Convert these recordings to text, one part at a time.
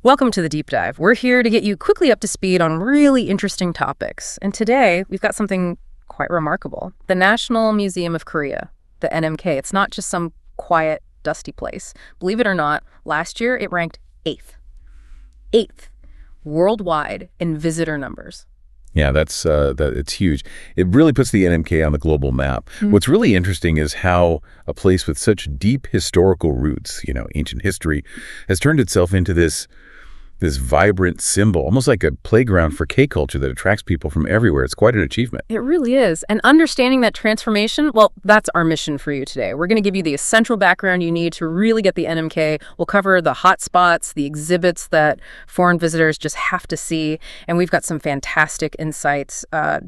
Welcome to the Deep Dive. We're here to get you quickly up to speed on really interesting topics. And today, we've got something quite remarkable. The National Museum of Korea, the NMK. It's not just some quiet, dusty place. Believe it or not, last year it ranked 8th. 8th worldwide in visitor numbers. Yeah, it's huge. It really puts the NMK on the global map. What's really interesting is how a place with such deep historical roots, ancient history, has turned itself into this vibrant symbol, almost like a playground for K-culture that attracts people from everywhere. It's quite an achievement. It really is. And understanding that transformation, well, that's our mission for you today. We're going to give you the essential background you need to really get the NMK. We'll cover the hot spots, the exhibits that foreign visitors just have to see. And we've got some fantastic insights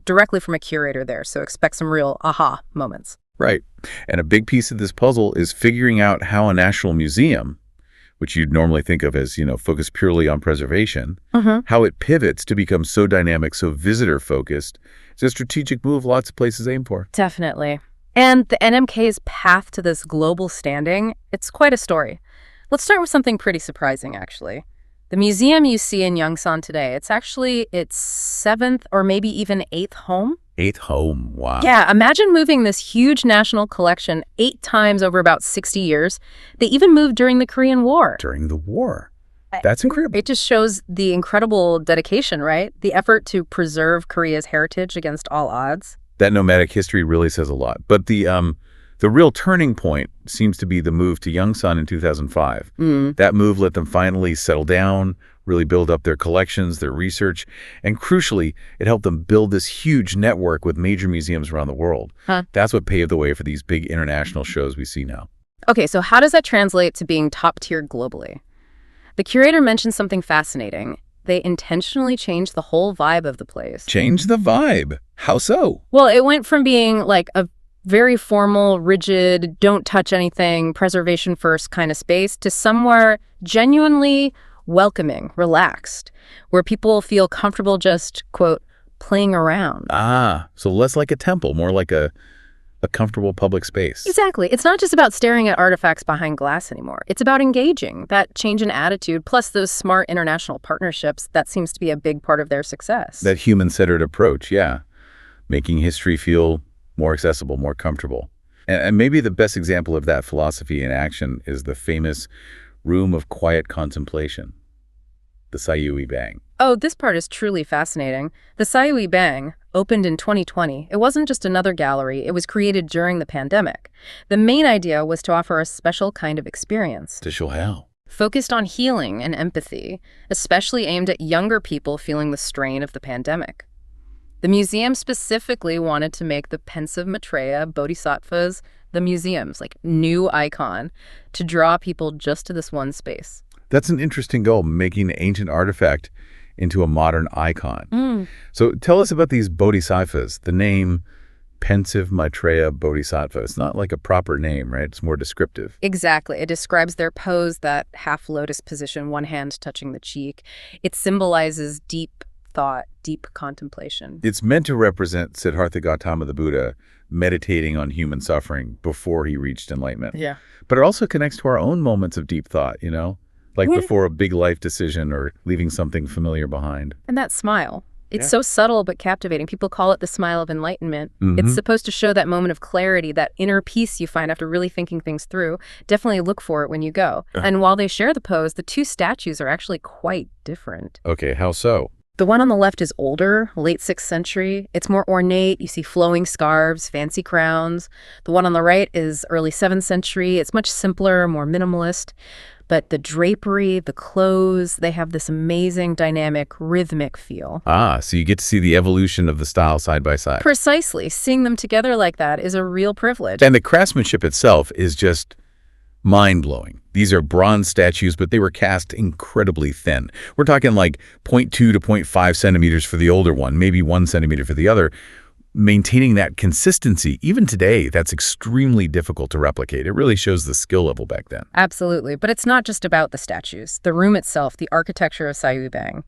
directly from a curator there. So expect some real aha moments. Right. And a big piece of this puzzle is figuring out how a national museum, which you'd normally think of as, focused purely on preservation, how it pivots to become so dynamic, so visitor-focused. It's a strategic move lots of places aim for. Definitely. And the NMK's path to this global standing, it's quite a story. Let's start with something pretty surprising, actually. The museum you see in Yongsan today, it's actually its 7th or maybe even 8th home. 8th home, wow. Yeah, imagine moving this huge national collection 8 times over about 60 years. They even moved during the Korean War. During the war. That's incredible. It just shows the incredible dedication, right? The effort to preserve Korea's heritage against all odds. That nomadic history really says a lot. But the real turning point seems to be the move to Yongsan in 2005. That move let them finally settle down, really build up their collections, their research, and crucially, it helped them build this huge network with major museums around the world. That's what paved the way for these big international shows we see now. Okay, so how does that translate to being top tier globally? The curator mentioned something fascinating. They intentionally changed the whole vibe of the place. Change the vibe? How so? Well, it went from being like a very formal, rigid, don't touch anything, preservation first kind of space to somewhere genuinely welcoming, relaxed, where people feel comfortable just, quote, playing around. So less like a temple, more like a comfortable public space. Exactly. It's not just about staring at artifacts behind glass anymore. It's about engaging, that change in attitude, plus those smart international partnerships. That seems to be a big part of their success. That human-centered approach, yeah. Making history feel more accessible, more comfortable. And maybe the best example of that philosophy in action is the famous Room of Quiet Contemplation, the Sayui Bang. Oh, this part is truly fascinating. The Sayui Bang opened in 2020. It wasn't just another gallery. It was created during the pandemic. The main idea was to offer a special kind of experience. To show how? Focused on healing and empathy, especially aimed at younger people feeling the strain of the pandemic. The museum specifically wanted to make the Pensive Bodhisattvas, the museum's new icon, to draw people just to this one space. That's an interesting goal, making an ancient artifact into a modern icon. So tell us about these bodhisattvas. The name Pensive Bodhisattva. It's not like a proper name, right? It's more descriptive. Exactly. It describes their pose, that half lotus position, one hand touching the cheek. It symbolizes deep thought, deep contemplation. It's meant to represent Siddhartha Gautama the Buddha meditating on human suffering before he reached enlightenment. Yeah. But it also connects to our own moments of deep thought, like before a big life decision or leaving something familiar behind. And that smile. It's so subtle but captivating. People call it the smile of enlightenment. It's supposed to show that moment of clarity, that inner peace you find after really thinking things through. Definitely look for it when you go. And while they share the pose, the two statues are actually quite different. Okay, how so? The one on the left is older, late 6th century. It's more ornate. You see flowing scarves, fancy crowns. The one on the right is early 7th century. It's much simpler, more minimalist. But the drapery, the clothes, they have this amazing, dynamic, rhythmic feel. So you get to see the evolution of the style side by side. Precisely. Seeing them together like that is a real privilege. And the craftsmanship itself is just mind-blowing. These are bronze statues, but they were cast incredibly thin. We're talking like 0.2 to 0.5 centimeters for the older one, maybe 1 centimeter for the other. Maintaining that consistency, even today, that's extremely difficult to replicate. It really shows the skill level back then. Absolutely. But it's not just about the statues. The room itself, the architecture of Sayui Bang,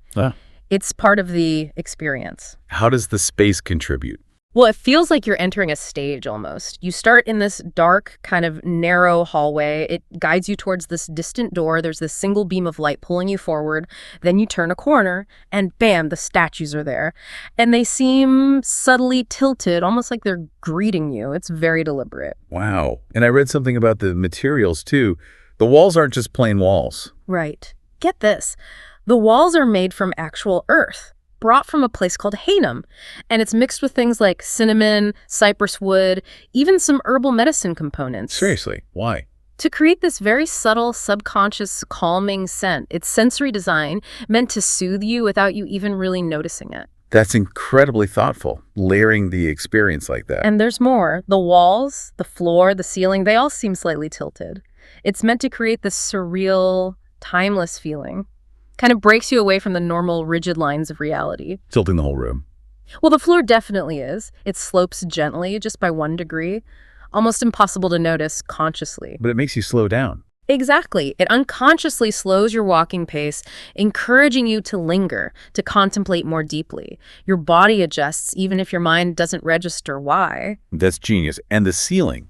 it's part of the experience. How does the space contribute? Well, it feels like you're entering a stage almost. You start in this dark, kind of narrow hallway. It guides you towards this distant door. There's this single beam of light pulling you forward. Then you turn a corner, and bam, the statues are there. And they seem subtly tilted, almost like they're greeting you. It's very deliberate. Wow. And I read something about the materials, too. The walls aren't just plain walls. Right. Get this. The walls are made from actual earth, brought from a place called Hainam, and it's mixed with things like cinnamon, cypress wood, even some herbal medicine components. Seriously, why? To create this very subtle, subconscious, calming scent. It's sensory design meant to soothe you without you even really noticing it. That's incredibly thoughtful, layering the experience like that. And there's more. The walls, the floor, the ceiling, they all seem slightly tilted. It's meant to create this surreal, timeless feeling. Kind of breaks you away from the normal rigid lines of reality. Tilting the whole room. Well, the floor definitely is. It slopes gently, just by 1 degree. Almost impossible to notice consciously. But it makes you slow down. Exactly. It unconsciously slows your walking pace, encouraging you to linger, to contemplate more deeply. Your body adjusts, even if your mind doesn't register why. That's genius. And the ceiling.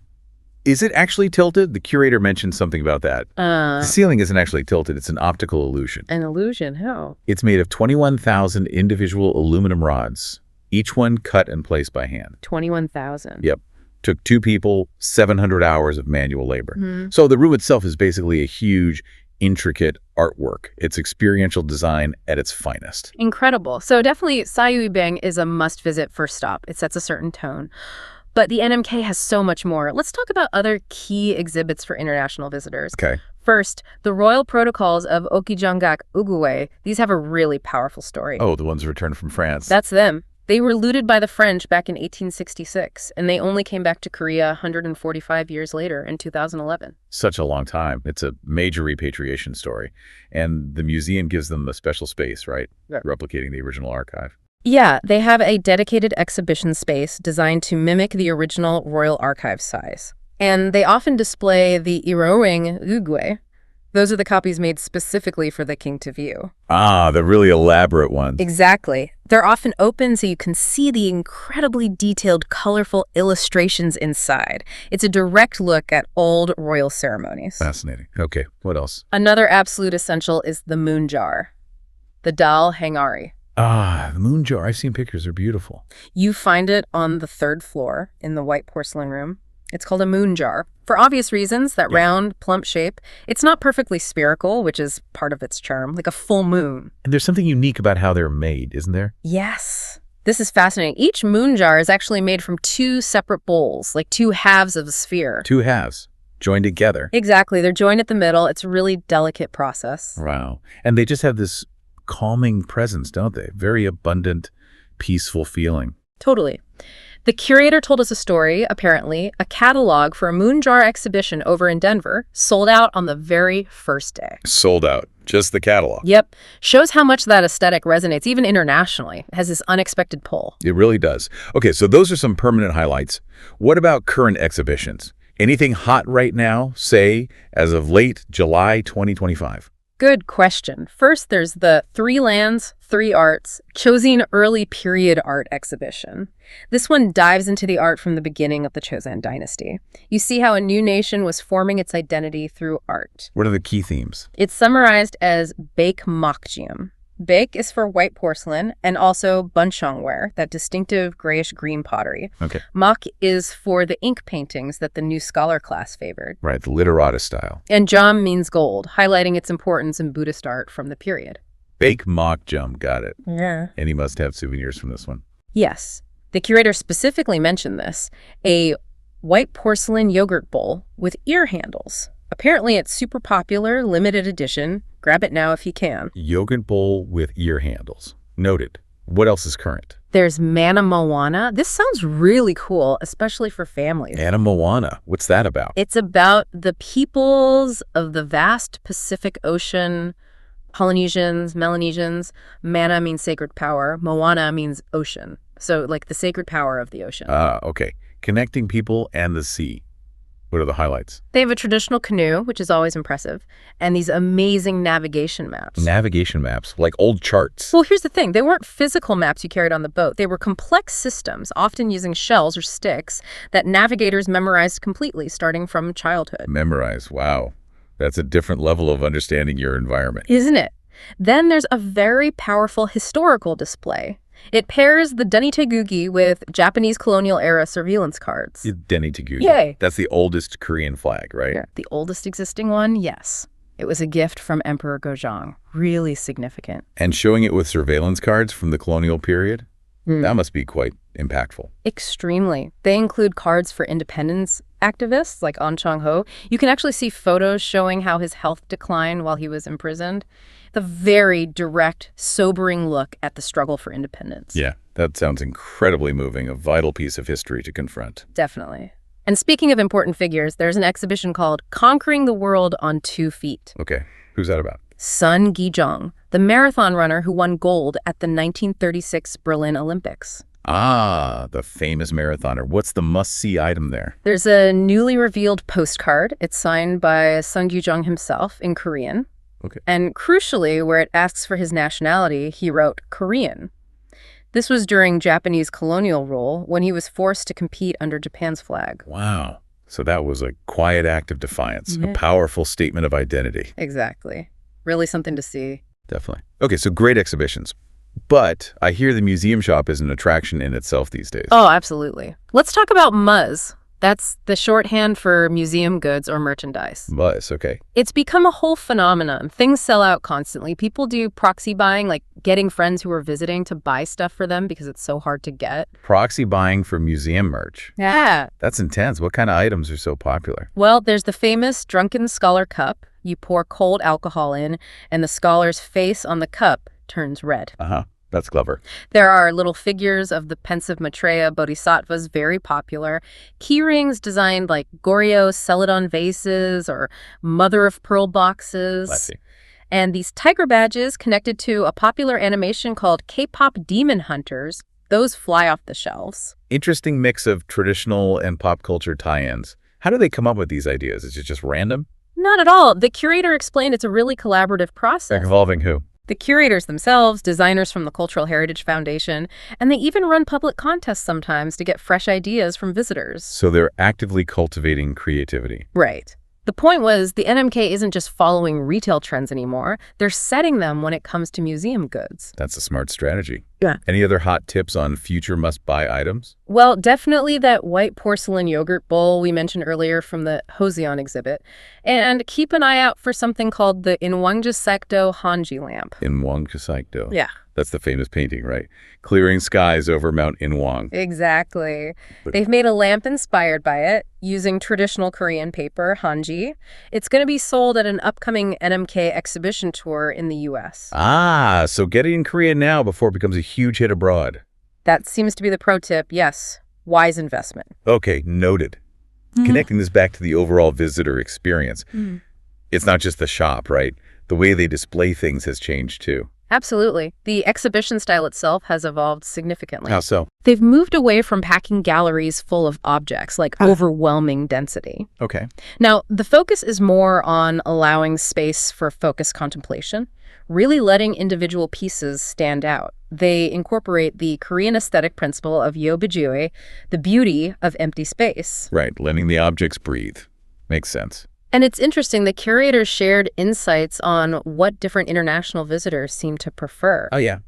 Is it actually tilted? The curator mentioned something about that. The ceiling isn't actually tilted. It's an optical illusion. An illusion? How? It's made of 21,000 individual aluminum rods, each one cut and placed by hand. 21,000. Yep. Took 2 people, 700 hours of manual labor. Mm-hmm. So the room itself is basically a huge, intricate artwork. It's experiential design at its finest. Incredible. So definitely Sayuibeng is a must-visit first stop. It sets a certain tone. But the NMK has so much more. Let's talk about other key exhibits for international visitors. Okay. First, the royal protocols of Okijangak Uguay. These have a really powerful story. Oh, the ones returned from France. That's them. They were looted by the French back in 1866, and they only came back to Korea 145 years later in 2011. Such a long time. It's a major repatriation story. And the museum gives them a special space, right? Yeah. Replicating the original archive. Yeah, they have a dedicated exhibition space designed to mimic the original Royal Archive size. And they often display the Iroing Uguay. Those are the copies made specifically for the king to view. Ah, the really elaborate ones. Exactly. They're often open so you can see the incredibly detailed, colorful illustrations inside. It's a direct look at old royal ceremonies. Fascinating. Okay, what else? Another absolute essential is the moon jar, the Dal Hangari. Ah, the moon jar. I've seen pictures. They're beautiful. You find it on the 3rd floor in the white porcelain room. It's called a moon jar. For obvious reasons, that round, plump shape. It's not perfectly spherical, which is part of its charm, like a full moon. And there's something unique about how they're made, isn't there? Yes. This is fascinating. Each moon jar is actually made from 2 separate bowls, like 2 halves of a sphere. 2 halves joined together. Exactly. They're joined at the middle. It's a really delicate process. Wow. And they just have this calming presence, don't they? Very abundant, peaceful feeling. Totally. The curator told us a story, apparently, a catalog for a moon jar exhibition over in Denver, sold out on the very first day. Sold out. Just the catalog. Yep. Shows how much that aesthetic resonates, even internationally. It has this unexpected pull. It really does. Okay, so those are some permanent highlights. What about current exhibitions? Anything hot right now, say, as of late July 2025? Good question. First, there's the 3 Lands, 3 Arts Chosin Early Period Art Exhibition. This one dives into the art from the beginning of the Chosin dynasty. You see how a new nation was forming its identity through art. What are the key themes? It's summarized as Baek Mokjium. Baek is for white porcelain and also buncheongware, that distinctive grayish-green pottery. Okay. Mok is for the ink paintings that the new scholar class favored. Right, the literata style. And jam means gold, highlighting its importance in Buddhist art from the period. Baek Mokjium, got it. Yeah. And he must have souvenirs from this one. Yes. The curator specifically mentioned this, a white porcelain yogurt bowl with ear handles. Apparently it's super popular, limited edition. Grab it now if you can. Yogurt bowl with ear handles. Noted. What else is current? There's Mana Moana. This sounds really cool, especially for families. Mana Moana. What's that about? It's about the peoples of the vast Pacific Ocean, Polynesians, Melanesians. Mana means sacred power. Moana means ocean. So like the sacred power of the ocean. Okay. Connecting people and the sea. What are the highlights? They have a traditional canoe, which is always impressive, and these amazing navigation maps. Navigation maps, like old charts. Well, here's the thing. They weren't physical maps you carried on the boat. They were complex systems, often using shells or sticks, that navigators memorized completely, starting from childhood. Memorize, wow. That's a different level of understanding your environment. Isn't it? Then there's a very powerful historical display. It pairs the Denny Taegeukgi with Japanese colonial-era surveillance cards. Denny Taegeukgi. Yay! That's the oldest Korean flag, right? Yeah. The oldest existing one, yes. It was a gift from Emperor Gojong. Really significant. And showing it with surveillance cards from the colonial period? That must be quite impactful. Extremely. They include cards for independence activists like Ahn Chang-ho. You can actually see photos showing how his health declined while he was imprisoned. The very direct, sobering look at the struggle for independence. Yeah, that sounds incredibly moving, a vital piece of history to confront. Definitely. And speaking of important figures, there's an exhibition called Conquering the World on 2 Feet. Okay, who's that about? Sun Gi-jung, the marathon runner who won gold at the 1936 Berlin Olympics. Ah, the famous marathoner. What's the must-see item there? There's a newly revealed postcard. It's signed by Sun Gi-jung himself in Korean. Okay. And crucially, where it asks for his nationality, he wrote Korean. This was during Japanese colonial rule when he was forced to compete under Japan's flag. Wow. So that was a quiet act of defiance, a powerful statement of identity. Exactly. Really something to see. Definitely. Okay, so great exhibitions. But I hear the museum shop is an attraction in itself these days. Oh, absolutely. Let's talk about MUZ. That's the shorthand for museum goods or merchandise. Buzz, okay. It's become a whole phenomenon. Things sell out constantly. People do proxy buying, like getting friends who are visiting to buy stuff for them because it's so hard to get. Proxy buying for museum merch. Yeah. That's intense. What kind of items are so popular? Well, there's the famous Drunken Scholar cup. You pour cold alcohol in, and the scholar's face on the cup turns red. Uh-huh. That's clever. There are little figures of the Pensive Bodhisattvas, very popular. Key rings designed like Goryo celadon vases or mother-of-pearl boxes. Let's see. And these tiger badges connected to a popular animation called K-pop Demon Hunters, those fly off the shelves. Interesting mix of traditional and pop culture tie-ins. How do they come up with these ideas? Is it just random? Not at all. The curator explained it's a really collaborative process. Involving who? The curators themselves, designers from the Cultural Heritage Foundation, and they even run public contests sometimes to get fresh ideas from visitors. So they're actively cultivating creativity. Right. The point was the NMK isn't just following retail trends anymore. They're setting them when it comes to museum goods. That's a smart strategy. Yeah. Any other hot tips on future must-buy items? Well, definitely that white porcelain yogurt bowl we mentioned earlier from the Hoseon exhibit. And keep an eye out for something called the Inwangjasekdo Hanji lamp. Inwangjasekdo. Yeah. That's the famous painting, right? Clearing skies over Mount Inwang. Exactly. They've made a lamp inspired by it using traditional Korean paper, hanji. It's going to be sold at an upcoming NMK exhibition tour in the U.S. Ah, so get it in Korea now before it becomes a huge hit abroad. That seems to be the pro tip, yes. Wise investment. Okay, noted. Connecting this back to the overall visitor experience. It's not just the shop, right? The way they display things has changed too. Absolutely. The exhibition style itself has evolved significantly. How so? They've moved away from packing galleries full of objects, like overwhelming density. Okay. Now, the focus is more on allowing space for focused contemplation, really letting individual pieces stand out. They incorporate the Korean aesthetic principle of yeobijue, the beauty of empty space. Right, letting the objects breathe. Makes sense. And it's interesting, the curators shared insights on what different international visitors seem to prefer. Oh, yeah.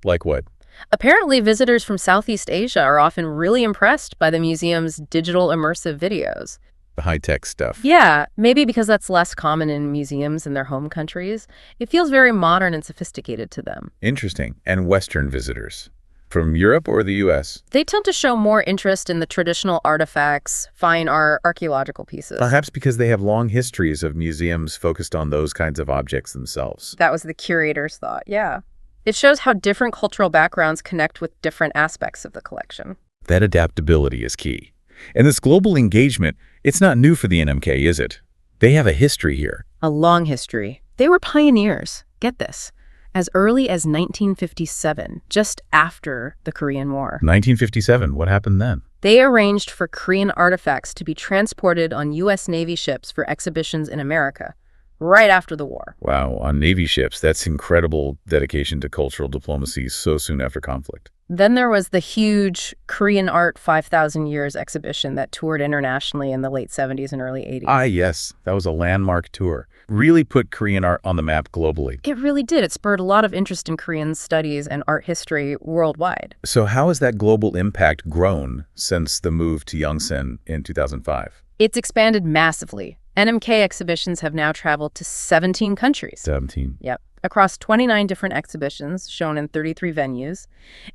Like what? Apparently, visitors from Southeast Asia are often really impressed by the museum's digital immersive videos. The high-tech stuff. Yeah, maybe because that's less common in museums in their home countries. It feels very modern and sophisticated to them. Interesting. And Western visitors? From Europe or the U.S.? They tend to show more interest in the traditional artifacts, fine art, archaeological pieces. Perhaps because they have long histories of museums focused on those kinds of objects themselves. That was the curator's thought, yeah. It shows how different cultural backgrounds connect with different aspects of the collection. That adaptability is key. And this global engagement, it's not new for the NMK, is it? They have a history here. A long history. They were pioneers. Get this. As early as 1957, just after the Korean War. 1957, what happened then? They arranged for Korean artifacts to be transported on U.S. Navy ships for exhibitions in America, right after the war. Wow, on Navy ships. That's incredible dedication to cultural diplomacy so soon after conflict. Then there was the huge Korean Art 5,000 Years exhibition that toured internationally in the late 70s and early 80s. Ah, yes. That was a landmark tour. Really put Korean art on the map globally. It really did. It spurred a lot of interest in Korean studies and art history worldwide. So how has that global impact grown since the move to Yongsan in 2005? It's expanded massively. NMK exhibitions have now traveled to 17 countries. 17. Yep. Across 29 different exhibitions shown in 33 venues,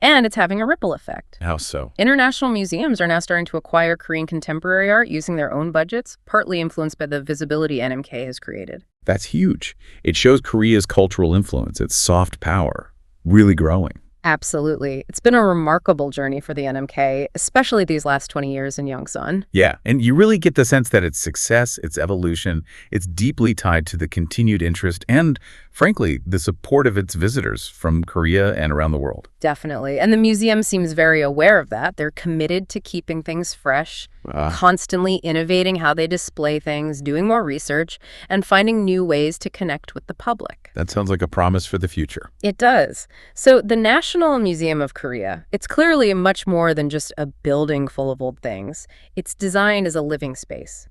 and it's having a ripple effect. How so? International museums are now starting to acquire Korean contemporary art using their own budgets, partly influenced by the visibility NMK has created. That's huge. It shows Korea's cultural influence, its soft power, really growing. Absolutely. It's been a remarkable journey for the NMK, especially these last 20 years in Yongsan. Yeah, and you really get the sense that its success, its evolution, it's deeply tied to the continued interest and, frankly, the support of its visitors from Korea and around the world. Definitely. And the museum seems very aware of that. They're committed to keeping things fresh, constantly innovating how they display things, doing more research, and finding new ways to connect with the public. That sounds like a promise for the future. It does. So the National Museum of Korea, it's clearly much more than just a building full of old things. It's designed as a living space,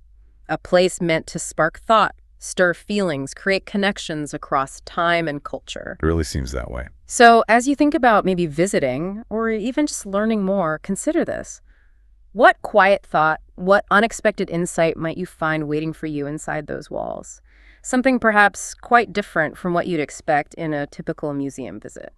a place meant to spark thought, stir feelings, create connections across time and culture. It really seems that way. So as you think about maybe visiting or even just learning more, consider this. What quiet thought, what unexpected insight might you find waiting for you inside those walls? Something perhaps quite different from what you'd expect in a typical museum visit.